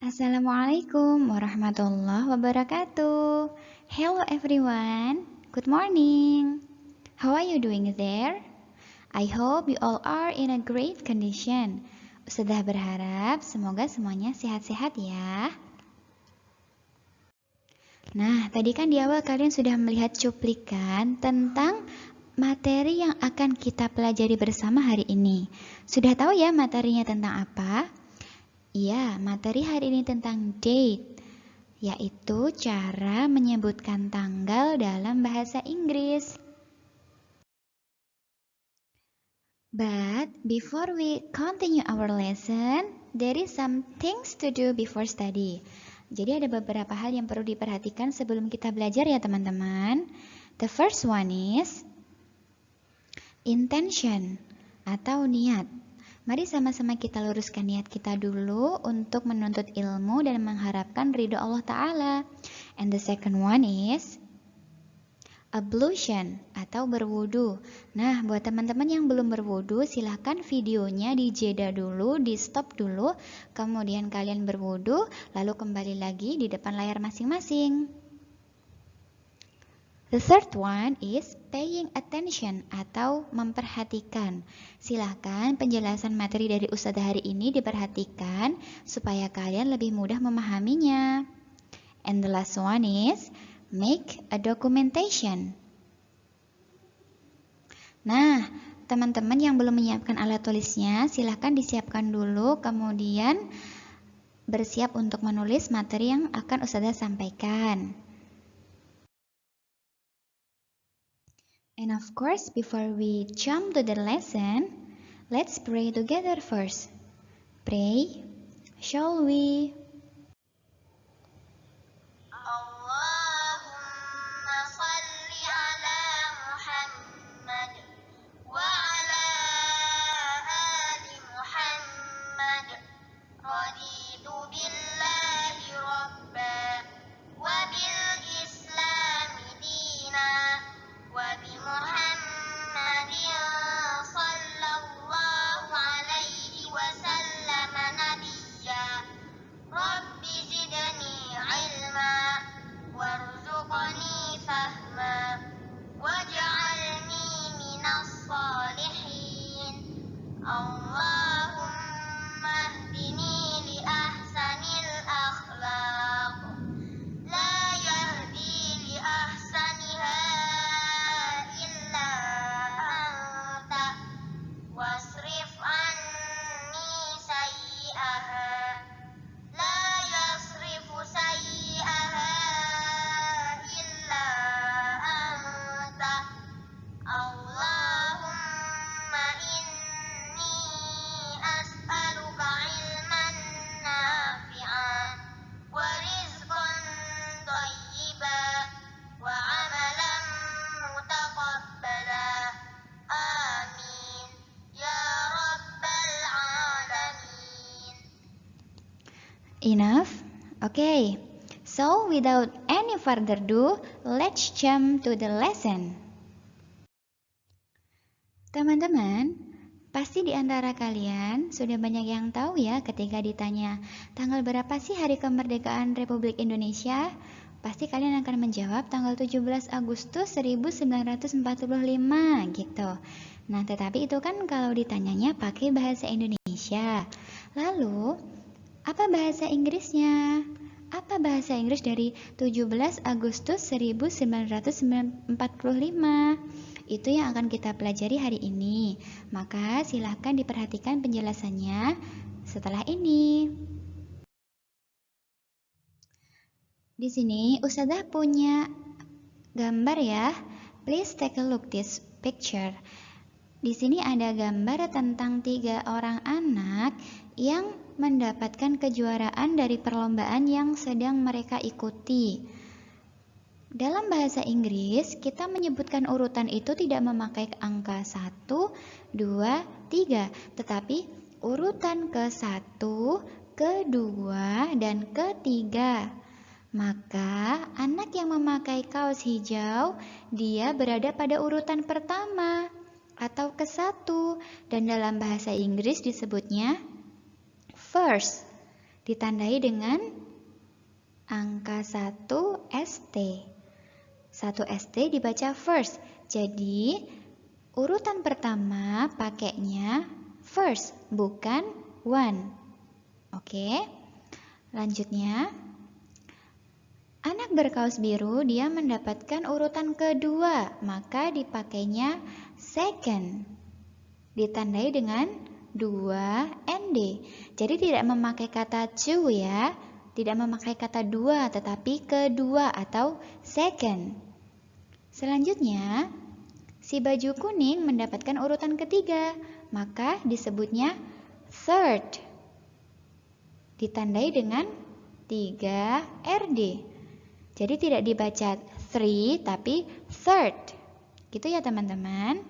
Assalamualaikum warahmatullahi wabarakatuh. Hello everyone. Good morning. How are you doing there? I hope you all are in a great condition. Ustazah berharap semoga semuanya sehat-sehat ya. Nah, tadi kan di awal kalian sudah melihat cuplikan tentang materi yang akan kita pelajari bersama hari ini. Sudah tahu ya materinya tentang apa? Iya, materi hari ini tentang date, yaitu cara menyebutkan tanggal dalam bahasa Inggris. But before we continue our lesson, there is some things to do before study. Jadi ada beberapa hal yang perlu diperhatikan sebelum kita belajar ya teman-teman. The first one is intention atau niat. Mari sama-sama kita luruskan niat kita dulu untuk menuntut ilmu dan mengharapkan ridho Allah Ta'ala. And the second one is ablution atau berwudu. Nah, buat teman-teman yang belum berwudu, silahkan videonya dijeda dulu, di stop dulu, kemudian kalian berwudu, lalu kembali lagi di depan layar masing-masing. The third one is paying attention atau memperhatikan. Silahkan penjelasan materi dari Ustazah hari ini diperhatikan supaya kalian lebih mudah memahaminya. And the last one is make a documentation. Nah, teman-teman yang belum menyiapkan alat tulisnya, silahkan disiapkan dulu, kemudian bersiap untuk menulis materi yang akan Ustazah sampaikan. And of course, before we jump to the lesson, let's pray together first. Pray, shall we? Enough? Okay. So without any further ado, let's jump to the lesson. Teman-teman, pasti di antara kalian sudah banyak yang tahu ya ketika ditanya tanggal berapa sih hari kemerdekaan Republik Indonesia? Pasti kalian akan menjawab tanggal 17 Agustus 1945 gitu. Nah, tetapi itu kan kalau ditanyanya pakai bahasa Indonesia. Lalu, apa bahasa Inggrisnya? Apa bahasa Inggris dari 17 Agustus 1945? Itu yang akan kita pelajari hari ini. Maka silahkan diperhatikan penjelasannya setelah ini. Di sini Ustazah punya gambar ya. Please take a look this picture. Di sini ada gambar tentang 3 orang anak yang mendapatkan kejuaraan dari perlombaan yang sedang mereka ikuti. Dalam bahasa Inggris, kita menyebutkan urutan itu tidak memakai angka 1, 2, 3, tetapi urutan ke-1, ke-2, dan ke-3. Maka, anak yang memakai kaos hijau, dia berada pada urutan pertama atau ke-1, dan dalam bahasa Inggris disebutnya first. ditandai dengan angka 1 ST. 1 ST dibaca first. Jadi, urutan pertama pakainya first, bukan one. Oke. Lanjutnya, anak berkaus biru dia mendapatkan urutan kedua, maka dipakainya second. Ditandai dengan 2 ND. Jadi tidak memakai kata two ya. Tidak memakai kata dua, tetapi kedua atau second. Selanjutnya, si baju kuning mendapatkan urutan ketiga, maka disebutnya third. Ditandai dengan 3 RD. Jadi tidak dibaca three, tapi third. Gitu ya teman-teman.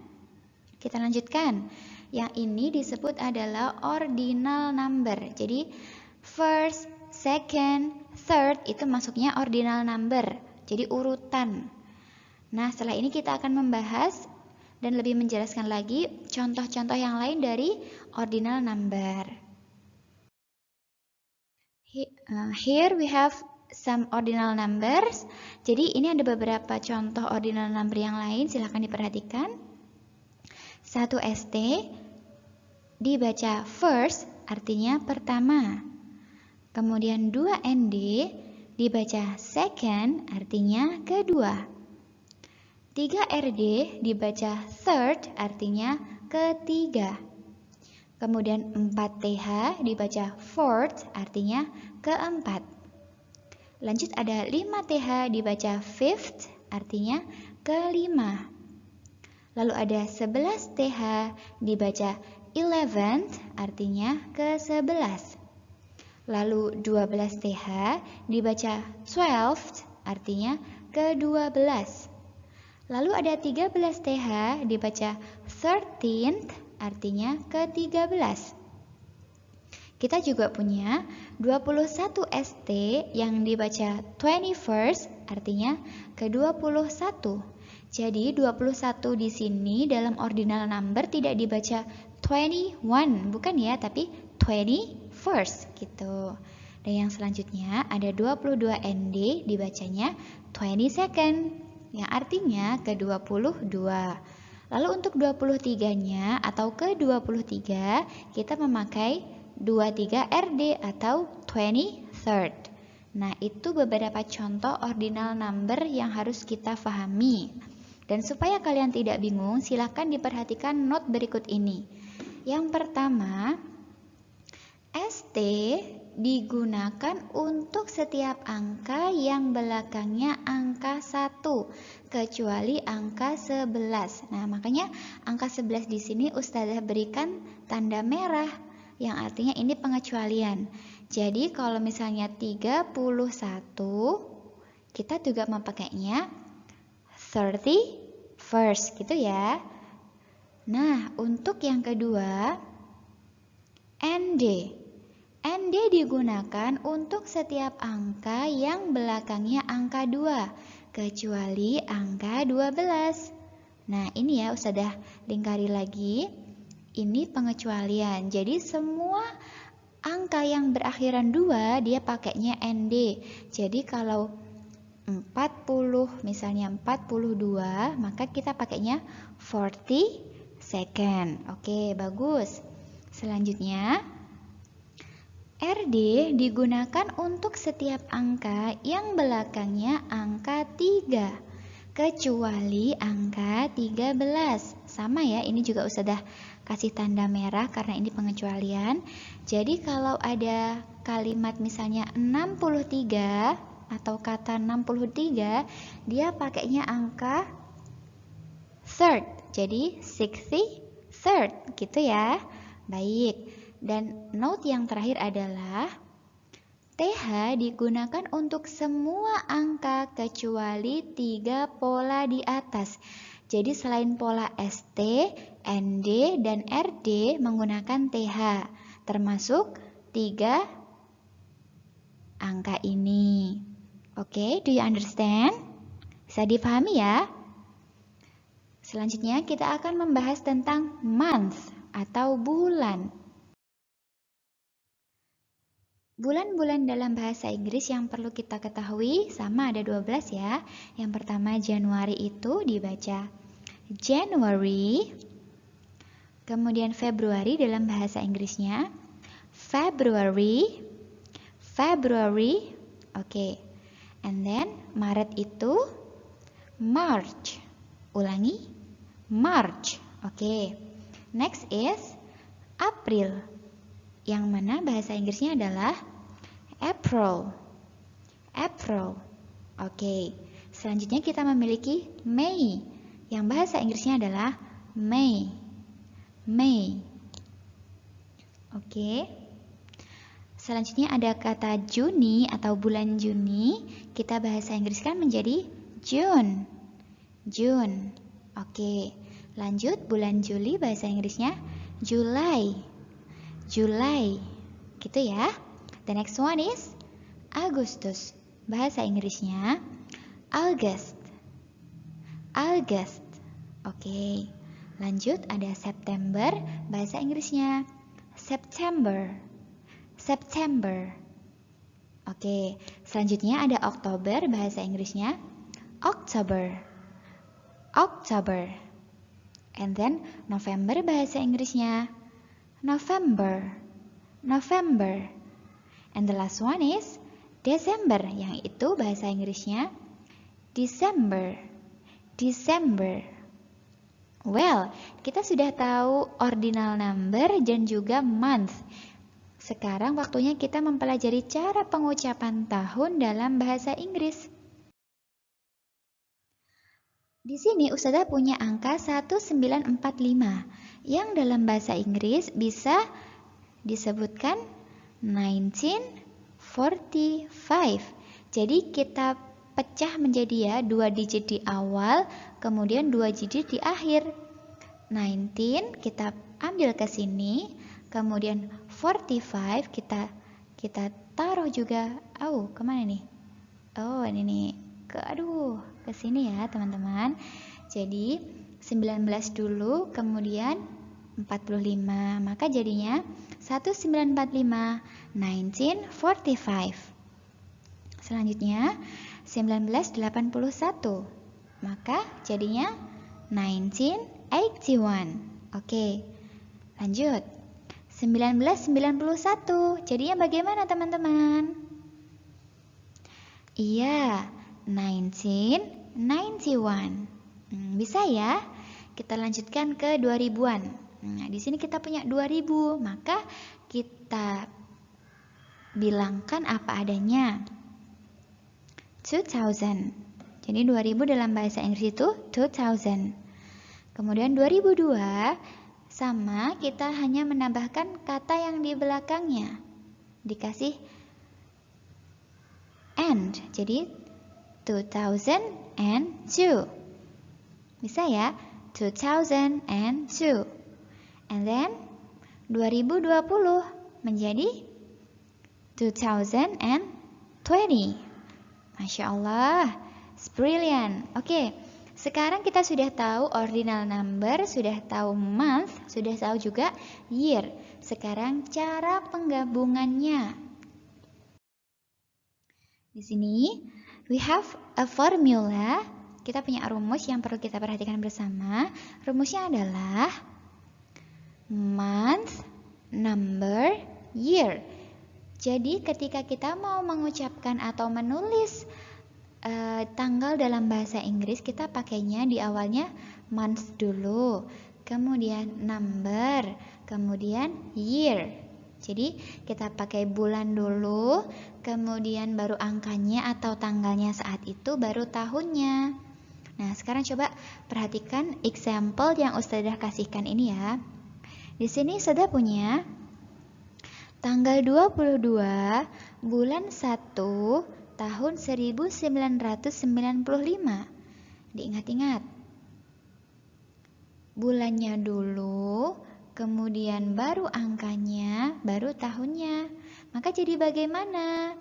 Kita lanjutkan. Yang ini disebut adalah ordinal number. Jadi first, second, third itu masuknya ordinal number. Jadi urutan. Nah, setelah ini kita akan membahas dan lebih menjelaskan lagi contoh-contoh yang lain dari ordinal number. Here we have some ordinal numbers. Jadi ini ada beberapa contoh ordinal number yang lain, silahkan diperhatikan. 1 ST dibaca first, artinya pertama. Kemudian 2 ND dibaca second, artinya kedua. 3 RD dibaca third, artinya ketiga. Kemudian 4 TH dibaca fourth, artinya keempat. Lanjut ada 5 TH dibaca fifth, artinya kelima. Lalu ada 11 TH dibaca 11th, artinya ke-11. Lalu 12 TH dibaca 12th, artinya ke-12. Lalu ada 13 TH dibaca 13th, artinya ke-13. Kita juga punya 21 ST yang dibaca 21st, artinya ke-21. Jadi 21 di sini dalam ordinal number tidak dibaca 21, bukan ya, tapi 21st gitu. Dan yang selanjutnya ada 22 ND dibacanya 22nd, yang artinya ke-22. Lalu untuk 23-nya atau ke-23 kita memakai 23 RD atau 23rd. Nah, itu beberapa contoh ordinal number yang harus kita pahami. Dan supaya kalian tidak bingung, silakan diperhatikan note berikut ini. Yang pertama, ST digunakan untuk setiap angka yang belakangnya angka 1, kecuali angka 11. Nah, makanya angka 11 di sini Ustazah berikan tanda merah, yang artinya ini pengecualian. Jadi kalau misalnya 31, kita juga memakainya 31st gitu ya. Nah, untuk yang kedua, ND. ND digunakan untuk setiap angka yang belakangnya angka 2, kecuali angka 12. Nah, ini ya Ustazah lingkari lagi. Ini pengecualian. Jadi semua angka yang berakhiran 2 dia pakainya ND. Jadi kalau 40, misalnya 42, maka kita pakainya 42nd. Oke, bagus. Selanjutnya, RD digunakan untuk setiap angka yang belakangnya angka 3, kecuali angka 13. Sama ya, ini juga Ustazah kasih tanda merah karena ini pengecualian. Jadi kalau ada kalimat misalnya 63 atau kata 63, dia pakainya angka third. Jadi 63rd gitu ya. Baik. Dan note yang terakhir adalah TH digunakan untuk semua angka kecuali 3 pola di atas. Jadi selain pola ST, ND, dan RD menggunakan TH, termasuk 3 angka ini. Oke, do you understand? Bisa dipahami ya? Selanjutnya kita akan membahas tentang month atau bulan. Bulan-bulan dalam bahasa Inggris yang perlu kita ketahui sama ada 12 ya. Yang pertama Januari itu dibaca January. Kemudian Februari dalam bahasa Inggrisnya February. February. Oke. And then Maret itu March. Ulangi. March. Oke. Next is April. Yang mana bahasa Inggrisnya adalah April. April. Oke. Selanjutnya kita memiliki May. Yang bahasa Inggrisnya adalah May. May. Oke. Selanjutnya ada kata Juni atau bulan Juni. Kita bahasa Inggriskan menjadi June. June. Oke. Lanjut bulan Juli bahasa Inggrisnya July. July, gitu ya. The next one is Agustus. Bahasa Inggrisnya August. August. Oke. Lanjut ada September. Bahasa Inggrisnya September. September. Oke. Selanjutnya ada Oktober. Bahasa Inggrisnya October. October. And then November. Bahasa Inggrisnya November. November. And the last one is December, yang itu bahasa Inggrisnya December. December. Well, kita sudah tahu ordinal number dan juga month. Sekarang waktunya kita mempelajari cara pengucapan tahun dalam bahasa Inggris. Di sini Ustazah punya angka 1945 yang dalam bahasa Inggris bisa disebutkan 1945. Jadi kita pecah menjadi ya 2 digit di awal, kemudian 2 digit di akhir. 19 kita ambil ke sini, kemudian 45 kita taruh juga. Oh, kemana nih? Oh, ini nih. Ke sini ya teman-teman. Jadi 19 dulu, kemudian 45. Maka jadinya 1945, 1945. Selanjutnya 1981. Maka jadinya 1981. Oke. Lanjut. 1991. Jadinya bagaimana teman-teman? Iya, 1991. Bisa ya? Kita lanjutkan ke 2000-an. Nah, di sini kita punya 2000, maka kita bilangkan apa adanya. 2000. Jadi 2000 dalam bahasa Inggris itu 2000. Kemudian 2002 sama kita hanya menambahkan kata yang di belakangnya. Dikasih and. Jadi 2002. Bisa ya? 2002. And then 2020 menjadi 2020. Masya Allah, brilliant. Oke, sekarang kita sudah tahu ordinal number, sudah tahu month, sudah tahu juga year. Sekarang cara penggabungannya. Di sini we have a formula. Kita punya rumus yang perlu kita perhatikan bersama. Rumusnya adalah month, number, year. Jadi ketika kita mau mengucapkan atau menulis tanggal dalam bahasa Inggris, kita pakainya di awalnya month dulu, kemudian number, kemudian year. Jadi kita pakai bulan dulu, kemudian baru angkanya atau tanggalnya saat itu, baru tahunnya. Nah, sekarang coba perhatikan example yang Ustazah kasihkan ini ya. Di sini Ustazah punya tanggal 22 bulan 1 tahun 1995. Diingat-ingat. Bulannya dulu, kemudian baru angkanya, baru tahunnya. Maka jadi bagaimana?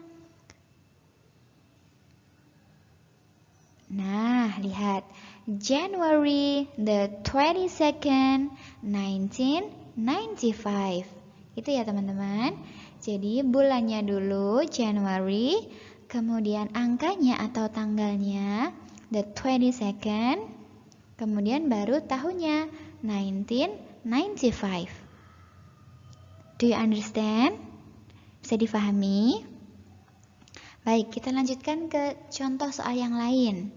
Nah, lihat. January the 22nd, 1995. Itu ya teman-teman. Jadi bulannya dulu January, kemudian angkanya atau tanggalnya the 22nd, kemudian baru tahunnya 1995. Do you understand? Bisa difahami? Baik, kita lanjutkan ke contoh soal yang lain.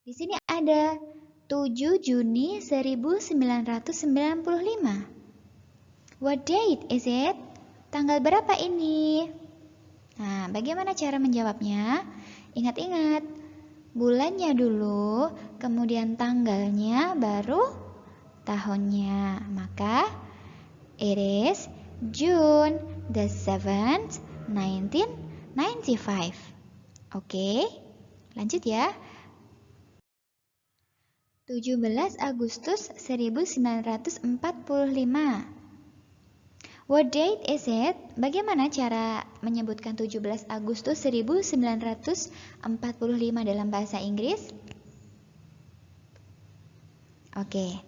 Di sini ada 7 Juni 1995. What date is it? Tanggal berapa ini? Nah, bagaimana cara menjawabnya? Ingat-ingat, bulannya dulu, kemudian tanggalnya, baru tahunnya. Maka, it is June the 7th, 1995. Oke, lanjut ya. 17 Agustus 1945. What date is it? Bagaimana cara menyebutkan 17 Agustus 1945 dalam bahasa Inggris? Oke.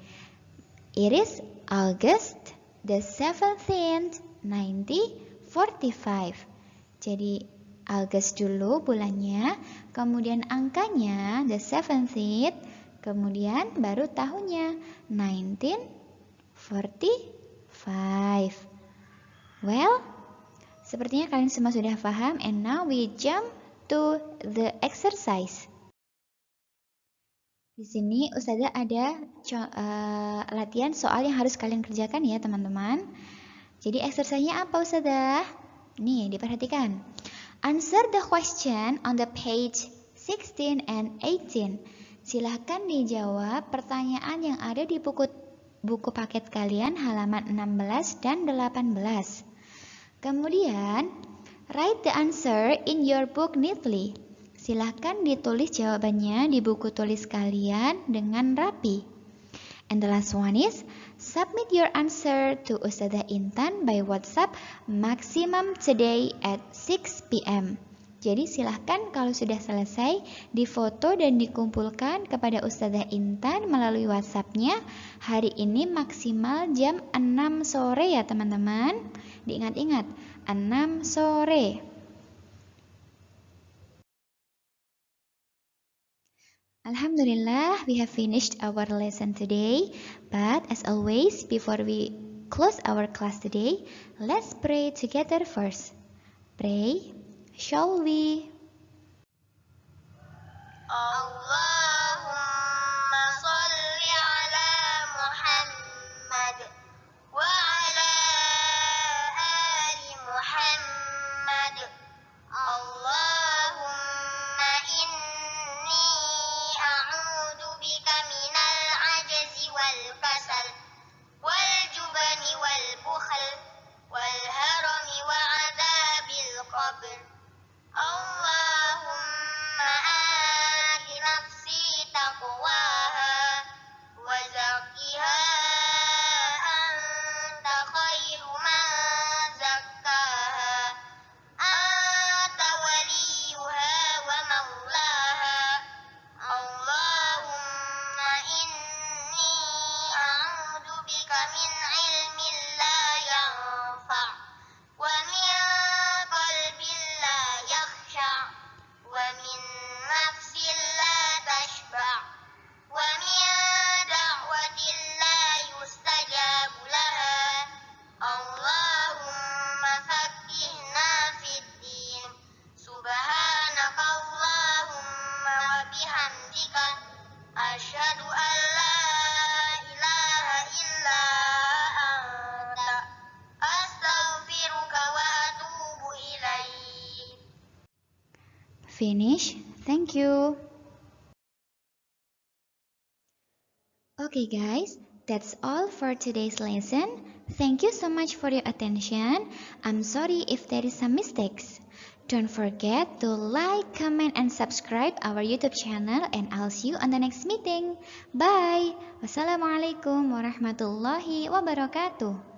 It is August the 17th, 1945. Jadi August dulu bulannya, kemudian angkanya the 17th, kemudian baru tahunnya 1945. Well, sepertinya kalian semua sudah paham, and now we jump to the exercise. Di sini Ustazah ada latihan soal yang harus kalian kerjakan ya teman-teman. Jadi exercise-nya apa Ustazah? Nih, diperhatikan. Answer the question on the page 16 and 18. Silahkan dijawab pertanyaan yang ada di buku paket kalian halaman 16 dan 18. Kemudian, write the answer in your book neatly. Silahkan ditulis jawabannya di buku tulis kalian dengan rapi. And the last one is, submit your answer to Ustazah Intan by WhatsApp maximum today at 6 p.m. Jadi silahkan kalau sudah selesai, difoto dan dikumpulkan kepada Ustazah Intan melalui WhatsApp-nya hari ini maksimal jam 6 sore ya teman-teman. Diingat-ingat, 6 sore. Alhamdulillah, we have finished our lesson today. But as always, before we close our class today, let's pray together first. Pray, shall we? Allahumma salli ala Muhammad wa ala ali Muhammad. Allahumma inni a'udhu bika minal ajzi wal kasal wal jubani wal bukhal wal harami wa adabil qabr. Allahumma ati nafsi taqwaha wa zakkiha anta khairu man zakkaha anta waliyuha wa maulaha. Allahumma inni a'udhu bika min ilmin la yanfa' wa min qalbin la yakhsha' wa min nafsin la tashba' wa min da'watin la yustajabu laha. Allahumma faqqihna fid din. Subhanaka Allahumma wa bihamdika asyhadu an la ilaha illa anta astaghfiruka wa atubu ilaik. Finish. Thank you. Okay guys, that's all for today's lesson. Thank you so much for your attention. I'm sorry if there is some mistakes. Don't forget to like, comment, and subscribe our YouTube channel, and I'll see you on the next meeting. Bye. Wassalamualaikum warahmatullahi wabarakatuh.